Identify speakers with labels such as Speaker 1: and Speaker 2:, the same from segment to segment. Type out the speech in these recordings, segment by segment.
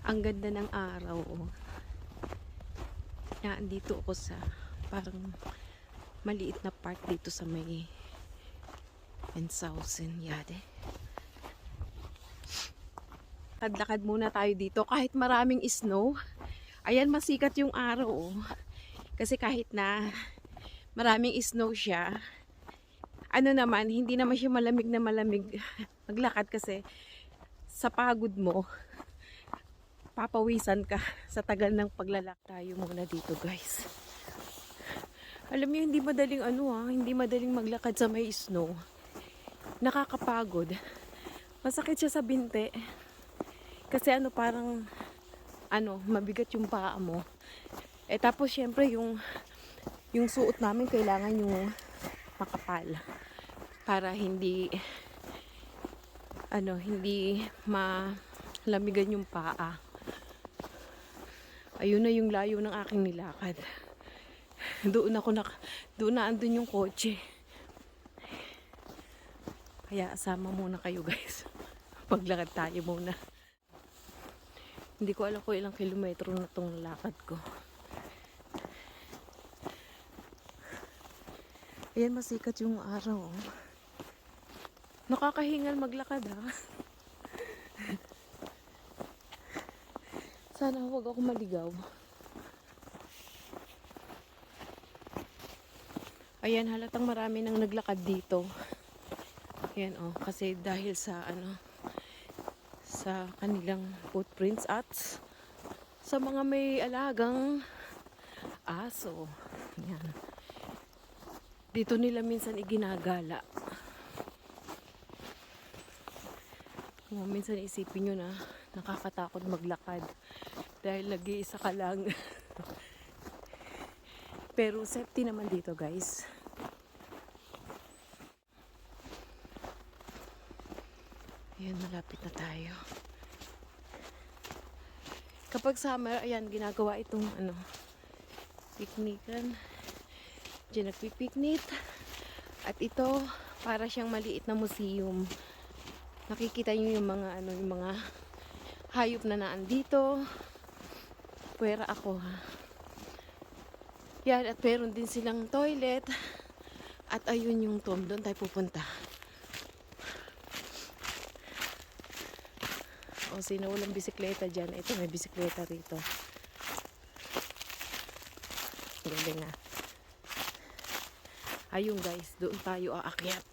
Speaker 1: Ang ganda ng araw. Oh. Andito ako sa parang maliit na park dito sa may Ensausen Yade. Lakad muna tayo dito kahit maraming snow. Ayan, masikat yung araw. Oh. Kasi kahit na maraming snow siya, ano naman, hindi naman siya malamig na malamig maglakad kasi sa pagod mo, papawisan ka sa tagal ng paglalak. Tayo muna dito, guys. Alam niyo, hindi madaling hindi madaling maglakad sa may snow. Nakakapagod. Masakit siya sa binte. Kasi parang mabigat yung paa mo. Tapos syempre yung suot namin kailangan yung makapal para hindi hindi malamigan yung paa. Ayun na yung layo ng aking nilakad. Doon na andun yung kotse. Kaya asama muna kayo, guys. Maglakad tayo muna. Hindi ko alam kung ilang kilometro na tong lakad ko. Ayan, masikat yung araw. Nakakahingal maglakad, ha. Sana huwag ako maligaw. Ayan, halatang marami nang naglakad dito. Ayan, kasi dahil sa sa kanilang footprints at sa mga may alagang aso. Ayan. Dito nila minsan iginagala. Minsan isipin nyo na nakakatakot maglakad dahil nag-iisa ka lang. Pero safety naman dito, guys. Ayan, malapit na tayo. Kapag summer, ayan, ginagawa itong piknikan. Diyan nagpipiknik. At ito, para siyang maliit na museum. Nakikita niyo yung mga yung mga hayop na naandito. Pwera ako, ha. Yan, at meron din silang toilet. At ayun yung tomb, doon tayo pupunta. O, sino walang bisikleta dyan? Ito, may bisikleta rito. Galing, ha. Ayun, guys, doon tayo aakyat.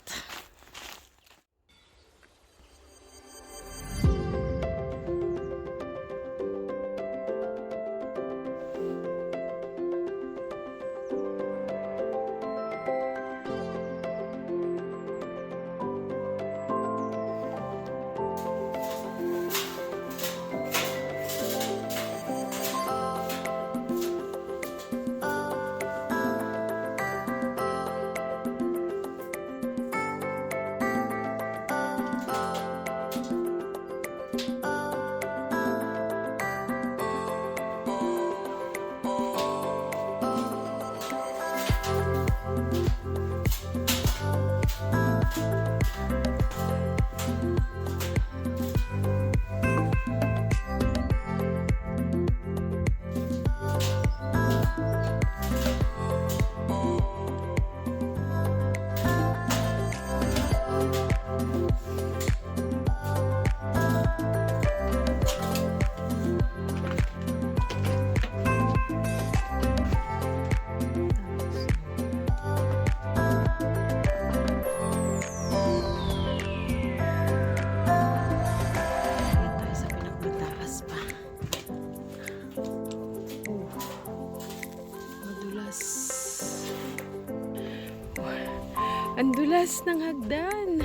Speaker 1: Ang dulas ng hagdan.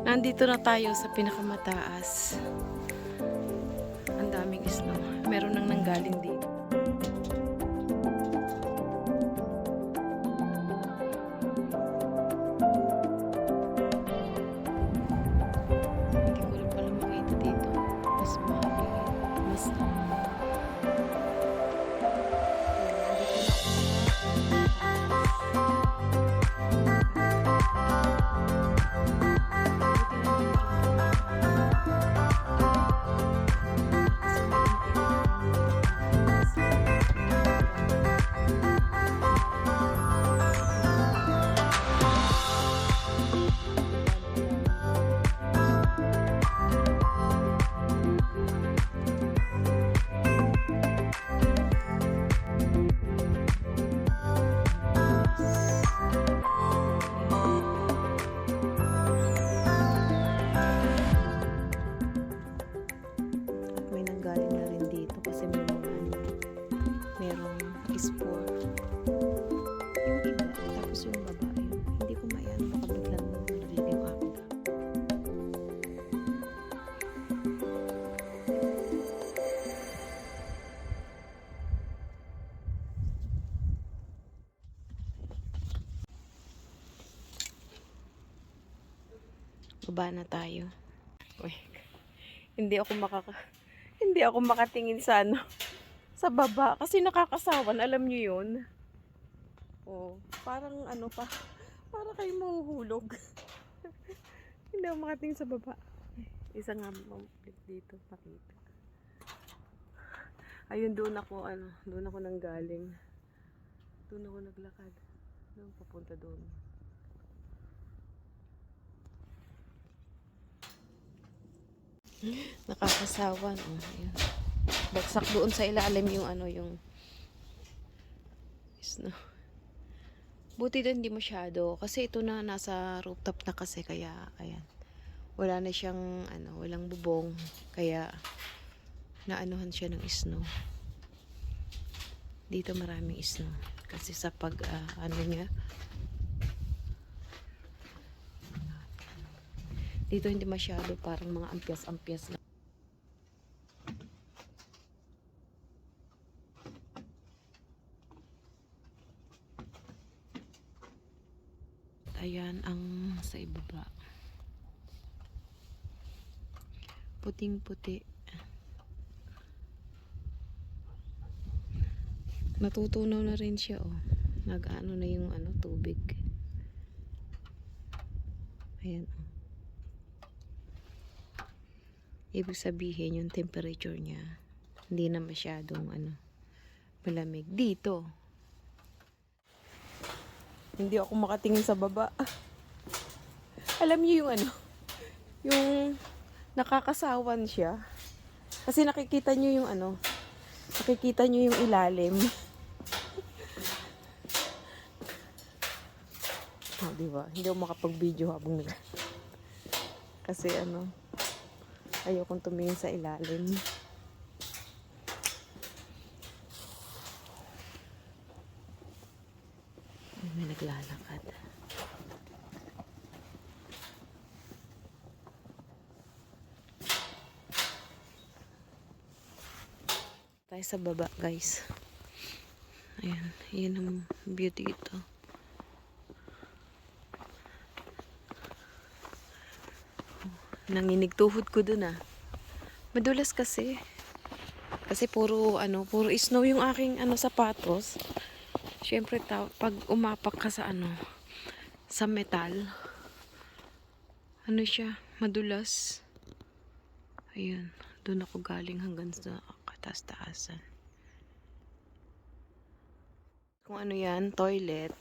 Speaker 1: Nandito na tayo sa pinakamataas. Ang daming snow. Meron nang nanggaling dito. Hindi ko rin pala makita dito. Mas mahali. Mas baba na tayo. Uy, hindi ako makatingin sa ano, sa baba kasi nakakasawan, alam niyo 'yun. Oh, parang ano pa, para kayong mahuhulog. Hindi ako makatingin sa baba. Isa nga dito makita. Ayun, doon ako nanggaling. Doon ako naglakad. Doon papunta doon. Nakakasawan. Oh, ayun. Bagsak doon sa ilalim yung ano, yung snow. Buti din hindi masyado kasi ito na nasa rooftop na kasi kaya ayan. Wala na siyang ano, walang bubong kaya naanuhan siya ng snow. Dito maraming snow kasi sa pag ano niya. Dito hindi masyado, parang mga ampias-ampias lang. Ayan ang sa ibaba. Puting-puti. Natutunaw na rin siya, oh. Nag-ano na yung ano, tubig. Ayan, oh. Ibig sabihin yung temperature niya hindi na masyadong ano, malamig. Dito hindi ako makatingin sa baba. Alam niyo yung ano, yung nakakasawan siya. Kasi nakikita niyo yung ano, nakikita niyo yung ilalim. Oh, diba? Hindi ako makapag-video habang kasi ano, ayokong tumingin sa ilalim. May naglalakad. Tayo sa baba, guys. Ayan, yan ang beauty ito. Nanginig tuhod ko dun, ah. Madulas kasi. Kasi puro ano, puro snow yung aking ano sapatos. Syempre pag umapak ka sa ano, sa metal, ano siya, madulas. Ayun, doon ako galing hanggang sa kataas-taasan. Kung ano yan, toilet.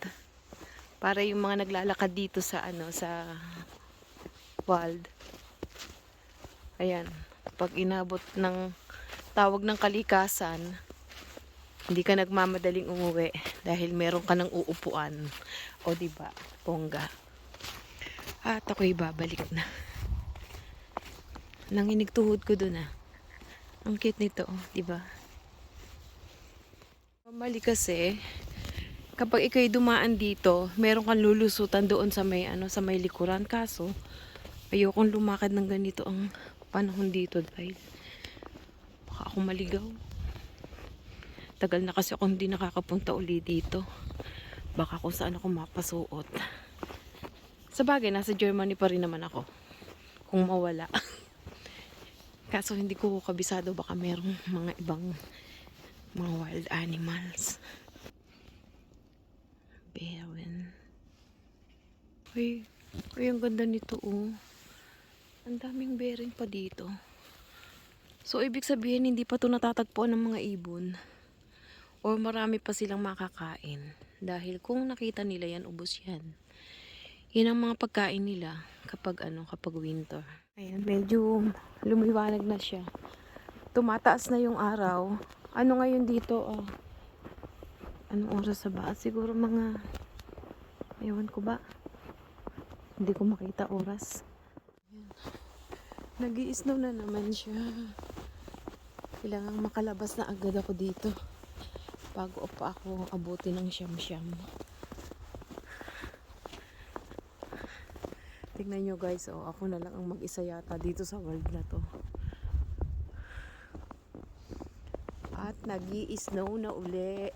Speaker 1: Para yung mga naglalakad dito sa ano, sa wild. Ayan, pag inabot ng tawag ng kalikasan, hindi ka nagmamadaling umuwi dahil meron ka ng uupuan. O diba, bongga. At ako'y babalik na. Nanginig tuhod ko dun, ah. Ang cute nito, oh, diba? Normally kasi, kapag ikaw'y dumaan dito, meron kang lulusutan doon sa may ano, sa may likuran. Kaso, ayokong lumakad ng ganito ang panahon dito dahil baka ako maligaw. Tagal na kasi ako hindi nakakapunta uli dito. Baka kung saan ako mapasuot. Sa bagay, nasa Germany pa rin naman ako. Kung mawala. Kaso hindi ko kabisado, baka merong mga ibang mga wild animals. Bewen. Uy, ang ganda nito, oh. Ang daming bering pa dito. So, ibig sabihin, hindi pa ito natatagpuan ng mga ibon. Or marami pa silang makakain. Dahil kung nakita nila yan, ubos yan. Yan ang mga pagkain nila kapag ano, kapag winter. Ayan, medyo lumiwanag na siya. Tumataas na yung araw. Ano ngayon dito, oh? Anong oras ba? Siguro mga, ewan ko ba? Hindi ko makita oras. Nag-i-snow na naman siya. Kailangang makalabas na agad ako dito bago pa ako abutin ng siyam-siyam. Tingnan nyo, guys, oh, ako na lang ang mag-isa yata dito sa world na to. At nag-i-snow na uli.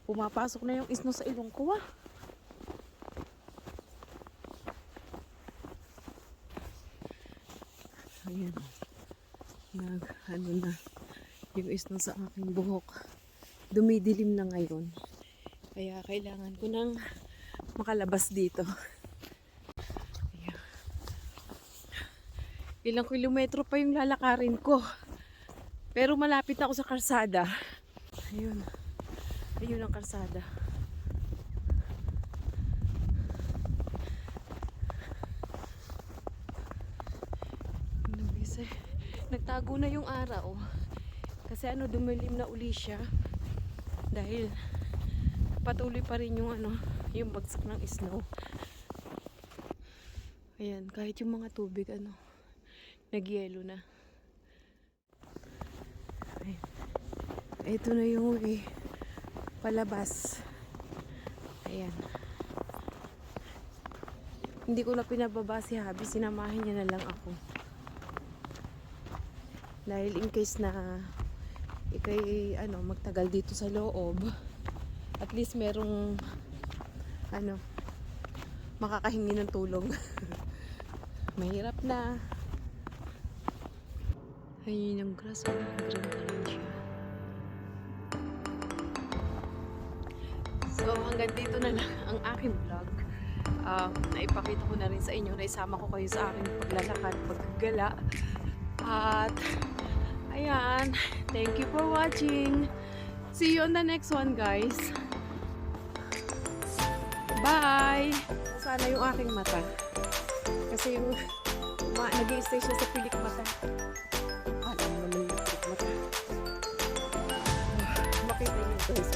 Speaker 1: Pumapasok na yung snow sa ilong ko, ah. Ayan. Ano na. Yung snow sa aking buhok. Dumidilim na ngayon. Kaya kailangan ko nang makalabas dito. Ayan. Ilang kilometro pa yung lalakarin ko. Pero malapit na ako sa kalsada. Ayun. Ayun ang kalsada. Nagtago na yung araw. Kasi dumilim na uli siya. Dahil patuloy pa rin yung yung bagsak ng snow. Ayan, kahit yung mga tubig nagyelo na. Ayan. Ito na yung palabas. Ayan. Hindi ko na pinababa si Habi, sinamahin niya na lang ako. Dahil in case na ikay magtagal dito sa loob, at least merong makakahingi ng tulong. Mahirap na. Ayun yung grass, green pa rin siya. So hanggang dito na lang ang aking vlog. Naipakita ko na rin sa inyo, naisama ko kayo sa aking paglalakad, paggala. At ayan, thank you for watching. See you on the next one, guys. Bye! Sana yung aking mata. Kasi yung nag-i-stay siya sa pilik mata. Alam naman yung pilik mata. Makita niyo guys.